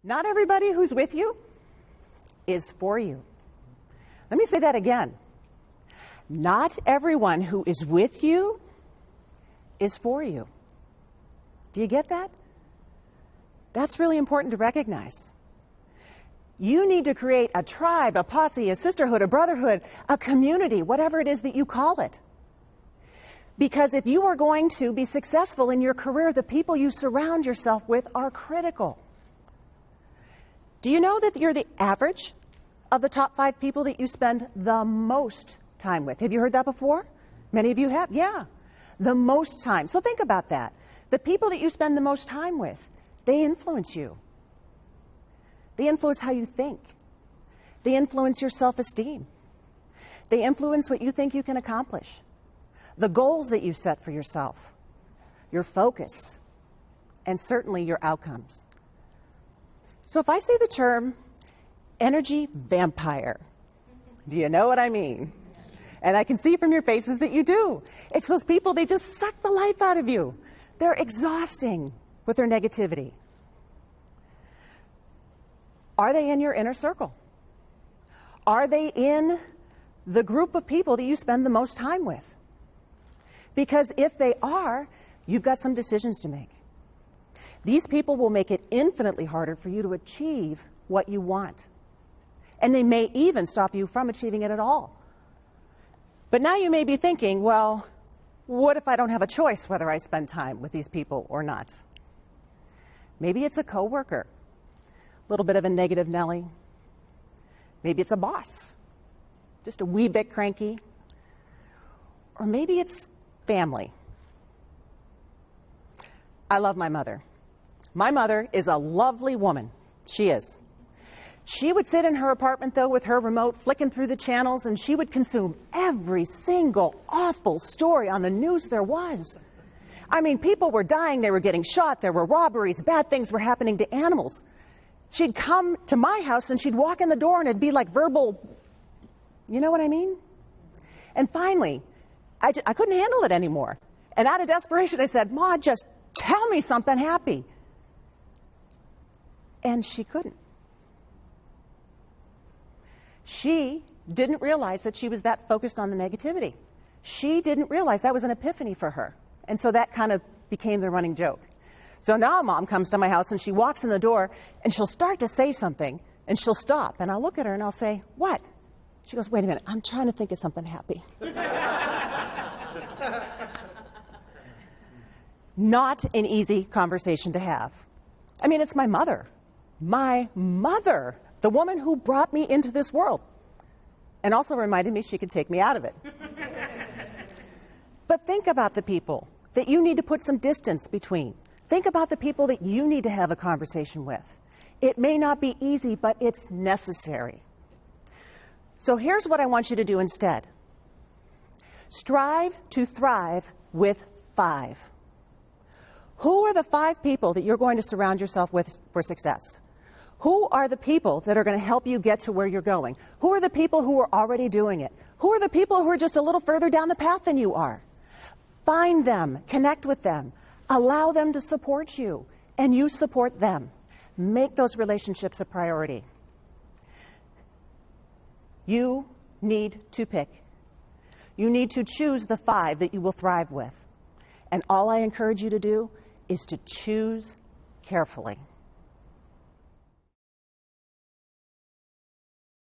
Not everybody who's with you is for you. Let me say that again. Not everyone who is with you is for you. Do you get that? That's really important to recognize. You need to create a tribe, a posse, a sisterhood, a brotherhood, a community, whatever it is that you call it. Because if you are going to be successful in your career, the people you surround yourself with are critical. Do you know that you're the average of the top 5 people that you spend the most time with? Have you heard that before? Many of you have. Yeah, the most time. So think about that. The people that you spend the most time with, they influence you. They influence how you think. They influence your self-esteem. They influence what you think you can accomplish, the goals that you set for yourself, your focus, and certainly your outcomes. So if I say the term energy vampire, do you know what I mean? And I can see from your faces that you do. It's those people, they just suck the life out of you. They're exhausting with their negativity. Are they in your inner circle? Are they in the group of people that you spend the most time with? Because if they are, you've got some decisions to make. These people will make it infinitely harder for you to achieve what you want. And they may even stop you from achieving it at all. But now you may be thinking, well, what if I don't have a choice whether I spend time with these people or not? Maybe it's a coworker, a little bit of a negative Nelly. Maybe it's a boss, just a wee bit cranky. Or maybe it's family. I love my mother. My mother is a lovely woman. She is. She would sit in her apartment, though, with her remote, flicking through the channels, and she would consume every single awful story on the news there was. I mean, people were dying, they were getting shot, there were robberies, bad things were happening to animals. She'd come to my house, and she'd walk in the door, and it'd be like verbal, you know what I mean? And finally, I couldn't handle it anymore. And out of desperation, I said, Ma, just tell me something happy. And she couldn't. She didn't realize that she was that focused on the negativity. She didn't realize that was an epiphany for her. And so that kind of became the running joke. So now Mom comes to my house and she walks in the door and she'll start to say something and she'll stop. And I'll look at her and I'll say, what? She goes, wait a minute, I'm trying to think of something happy. Not an easy conversation to have. I mean, it's my mother. My mother, the woman who brought me into this world and also reminded me she could take me out of it. But think about the people that you need to put some distance between. Think about the people that you need to have a conversation with. It may not be easy, but it's necessary. So here's what I want you to do instead. Strive to thrive with 5. Who are the 5 people that you're going to surround yourself with for success? Who are the people that are going to help you get to where you're going? Who are the people who are already doing it? Who are the people who are just a little further down the path than you are? Find them, connect with them, allow them to support you, and you support them. Make those relationships a priority. You need to pick. You need to choose the 5 that you will thrive with. And all I encourage you to do is to choose carefully.